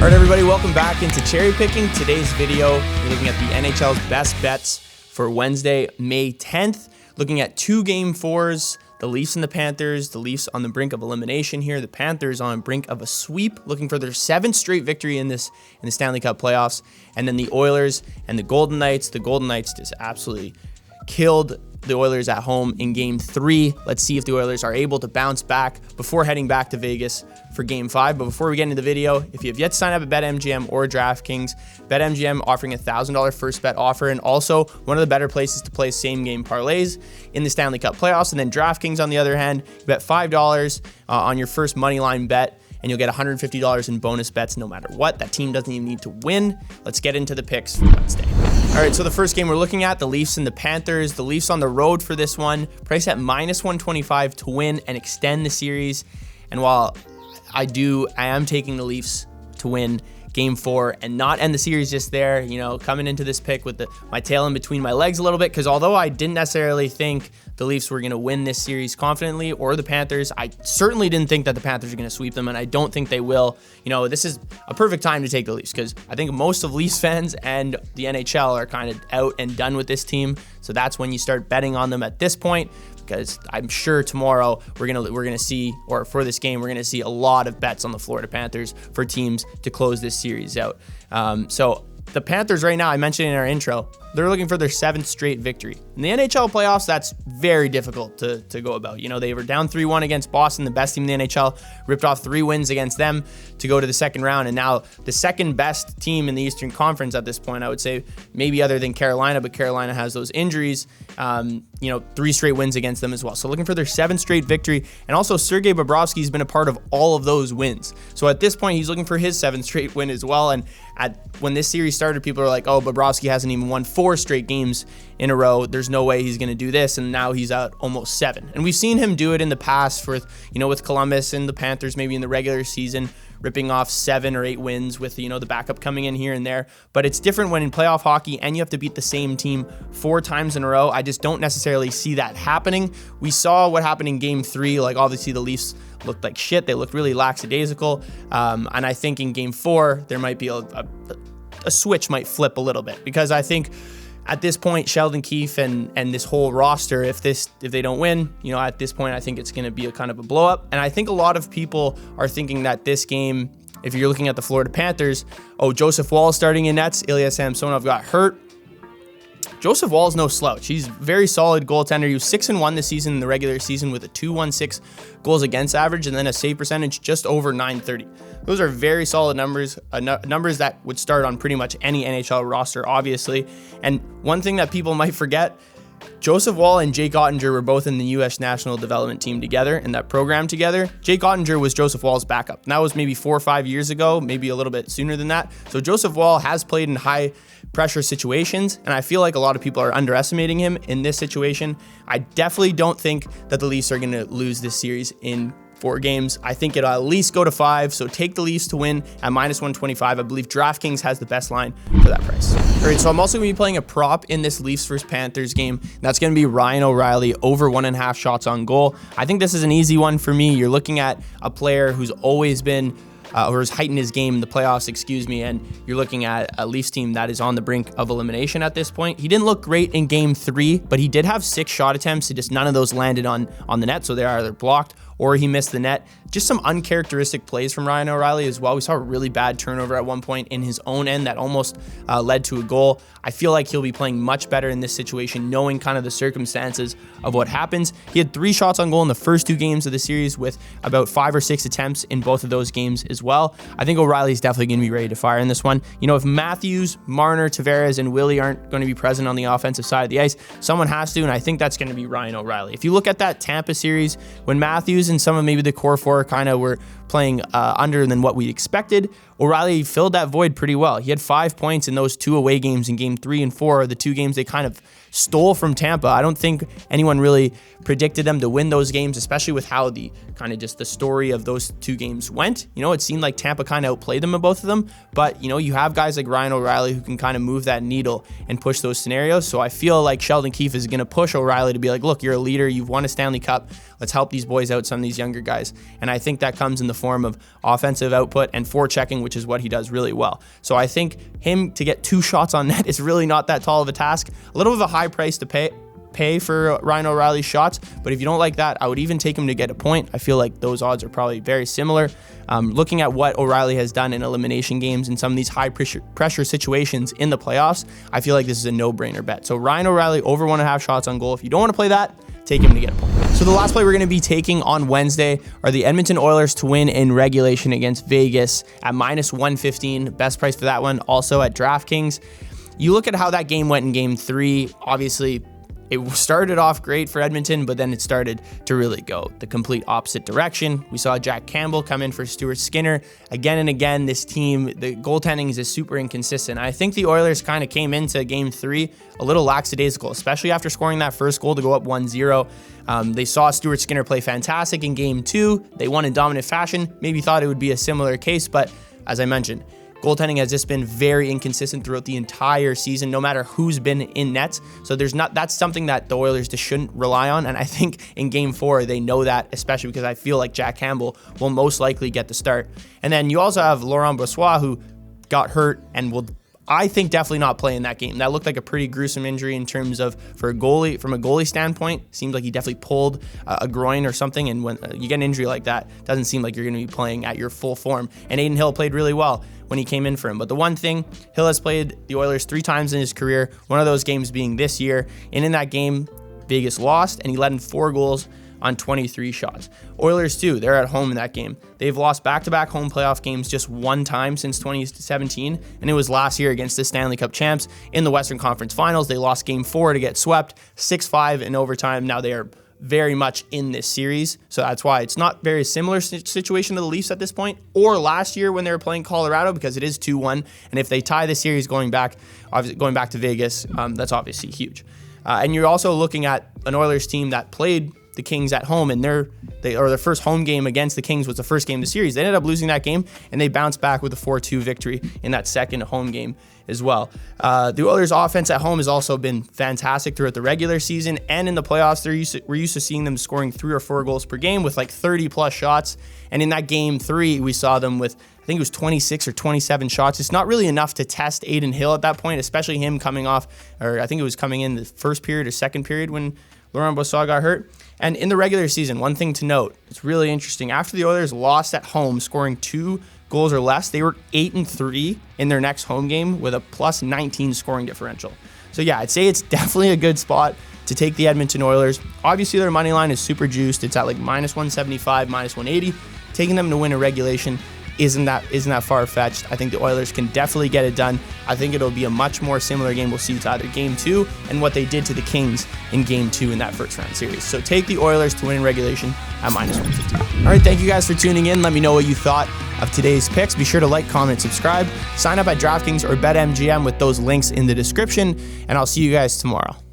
All right, everybody, welcome back into Cherry Picking. Today's video, we're looking at the NHL's best bets for Wednesday, May 10th. Looking at two Game 4s, the Leafs and the Panthers. The Leafs on the brink of elimination here. The Panthers on the brink of a sweep, looking for their 7th straight victory in the Stanley Cup Playoffs. And then the Oilers and the Golden Knights. The Golden Knights just absolutely killed the Oilers at home in Game 3. Let's see if the Oilers are able to bounce back before heading back to Vegas for Game 5. But before we get into the video, if you have yet to sign up at BetMGM or DraftKings, BetMGM offering a $1,000 first bet offer, and also one of the better places to play same-game parlays in the Stanley Cup Playoffs. And then DraftKings, on the other hand, you bet $5 on your first money line bet, and you'll get $150 in bonus bets no matter what. That team doesn't even need to win. Let's get into the picks for Wednesday. All right, so the first game we're looking at, the Leafs and the Panthers. The Leafs on the road for this one, priced at -125 to win and extend the series. And while I am taking the Leafs to win Game 4 and not end the series just there, you know, coming into this pick with my tail in between my legs a little bit, because although I didn't necessarily think the Leafs were going to win this series confidently, or the Panthers, I certainly didn't think that the Panthers are going to sweep them, and I don't think they will. You know, this is a perfect time to take the Leafs, because I think most of Leafs fans and the NHL are kind of out and done with this team, so that's when you start betting on them at this point, because I'm sure tomorrow we're gonna see, or for this game, we're gonna see a lot of bets on the Florida Panthers for teams to close this series out. So the Panthers right now, I mentioned in our intro, they're looking for their 7th straight victory. In the NHL playoffs, that's very difficult to go about. You know, they were down 3-1 against Boston, the best team in the NHL, ripped off 3 wins against them to go to the second round, and now the second best team in the Eastern Conference at this point, I would say, maybe other than Carolina, but Carolina has those injuries. 3 straight wins against them as well. So looking for their 7th straight victory, and also Sergei Bobrovsky's been a part of all of those wins. So at this point, he's looking for his 7th straight win as well, and when this series started, people are like, oh, Bobrovsky hasn't even won 4 straight games in a row. There's no way he's going to do this, and now he's at almost 7. And we've seen him do it in the past with Columbus and the Panthers, maybe in the regular season, ripping off 7 or 8 wins with, the backup coming in here and there. But it's different when in playoff hockey and you have to beat the same team 4 times in a row. I just don't necessarily see that happening. We saw what happened in Game 3. Like, obviously the Leafs looked like shit. They looked really lackadaisical. And I think in Game 4, there might be a switch might flip a little bit, because I think at this point, Sheldon Keefe and this whole roster, if they don't win, at this point, I think it's going to be a kind of a blow up. And I think a lot of people are thinking that this game, if you're looking at the Florida Panthers, Joseph Woll starting in nets, Ilya Samsonov got hurt. Joseph Woll is no slouch. He's a very solid goaltender. He was 6-1 this season in the regular season with a .216 goals against average, and then a save percentage just over .930. Those are very solid numbers, numbers that would start on pretty much any NHL roster, obviously. And one thing that people might forget, Joseph Woll and Jake Ottinger were both in the U.S. National Development Team together, in that program together. Jake Ottinger was Joseph Woll's backup. And that was maybe 4 or 5 years ago, maybe a little bit sooner than that. So Joseph Woll has played in high pressure situations, and I feel like a lot of people are underestimating him in this situation. I definitely don't think that the Leafs are going to lose this series in 4 games. I think it'll at least go to 5, so take the Leafs to win at -125. I believe DraftKings has the best line for that price. All right, so I'm also going to be playing a prop in this Leafs vs. Panthers game. That's going to be Ryan O'Reilly over 1.5 shots on goal. I think this is an easy one for me. You're looking at a player who's always been or has heightened his game in the playoffs, and you're looking at a Leafs team that is on the brink of elimination at this point. He didn't look great in Game 3, but he did have 6 shot attempts, just none of those landed on the net, so they're either blocked or he missed the net. Just some uncharacteristic plays from Ryan O'Reilly as well. We saw a really bad turnover at one point in his own end that almost led to a goal. I feel like he'll be playing much better in this situation, knowing kind of the circumstances of what happens. He had 3 shots on goal in the first 2 games of the series, with about 5 or 6 attempts in both of those games as well. I think O'Reilly's definitely going to be ready to fire in this one. If Matthews, Marner, Tavares, and Willie aren't going to be present on the offensive side of the ice, someone has to, and I think that's going to be Ryan O'Reilly. If you look at that Tampa series, when Matthews and some of maybe the core 4 kind of were playing under than what we expected, O'Reilly filled that void pretty well. He had 5 points in those 2 away games in Game 3 and 4, the 2 games they kind of stole from Tampa. I don't think anyone really predicted them to win those games, especially with how the kind of just the story of those two games went. It seemed like Tampa kind of outplayed them in both of them, but you have guys like Ryan O'Reilly who can kind of move that needle and push those scenarios. So I feel like Sheldon Keefe is going to push O'Reilly to be like, look, you're a leader, you've won a Stanley Cup, let's help these boys out, some of these younger guys. And I think that comes in the form of offensive output and forechecking, which is what he does really well. So I think him to get 2 shots on net is really not that tall of a task. A little of a high price to pay for Ryan O'Reilly's shots, but if you don't like that, I would even take him to get a point. I feel like those odds are probably very similar. Looking at what O'Reilly has done in elimination games and some of these high pressure situations in the playoffs, I feel like this is a no-brainer bet. So Ryan O'Reilly over 1.5 shots on goal. If you don't want to play that, take him to get a point. So the last play we're going to be taking on Wednesday are the Edmonton Oilers to win in regulation against Vegas at -115. Best price for that one also at DraftKings. You look at how that game went in game 3. Obviously, it started off great for Edmonton, but then it started to really go the complete opposite direction. We saw Jack Campbell come in for Stuart Skinner. Again and again, this team, the goaltending is super inconsistent. I think the Oilers kind of came into game 3 a little lackadaisical, especially after scoring that first goal to go up 1-0. They saw Stuart Skinner play fantastic in game 2. They won in dominant fashion. Maybe thought it would be a similar case, but as I mentioned, goaltending has just been very inconsistent throughout the entire season, no matter who's been in nets. So that's something that the Oilers just shouldn't rely on. And I think in game 4, they know that, especially because I feel like Jack Campbell will most likely get the start. And then you also have Laurent Brossoit, who got hurt and will, I think, definitely not play in that game. That looked like a pretty gruesome injury in terms of, from a goalie standpoint, seemed like he definitely pulled a groin or something. And when you get an injury like that, it doesn't seem like you're going to be playing at your full form. And Adin Hill played really well when he came in for him. But the one thing, Hill has played the Oilers 3 times in his career, one of those games being this year. And in that game, Vegas lost, and he let in 4 goals on 23 shots. Oilers too, they're at home in that game. They've lost back-to-back home playoff games just 1 time since 2017, and it was last year against the Stanley Cup champs in the Western Conference Finals. They lost game 4 to get swept, 6-5 in overtime. Now they are very much in this series, so that's why it's not very similar situation to the Leafs at this point, or last year when they were playing Colorado, because it is 2-1, and if they tie the series going back to Vegas, that's obviously huge. And you're also looking at an Oilers team that played the Kings at home, and their first home game against the Kings was the first game of the series. They ended up losing that game, and they bounced back with a 4-2 victory in that second home game as well. The Oilers' offense at home has also been fantastic throughout the regular season, and in the playoffs, we're used to seeing them scoring 3 or 4 goals per game with like 30-plus shots. And in that game 3, we saw them with, I think it was 26 or 27 shots. It's not really enough to test Adin Hill at that point, especially him coming off, or I think it was coming in the first period or second period when Laurent Brossoit got hurt. And in the regular season, one thing to note, it's really interesting. After the Oilers lost at home, scoring 2 goals or less, they were 8-3 in their next home game with a +19 scoring differential. So yeah, I'd say it's definitely a good spot to take the Edmonton Oilers. Obviously, their money line is super juiced. It's at like -175, -180. Taking them to win a regulation isn't that far-fetched. I think the Oilers can definitely get it done. I think it'll be a much more similar game we'll see to either Game 2 and what they did to the Kings in Game 2 in that first-round series. So take the Oilers to win in regulation at -150. All right, thank you guys for tuning in. Let me know what you thought of today's picks. Be sure to like, comment, subscribe. Sign up at DraftKings or BetMGM with those links in the description, and I'll see you guys tomorrow.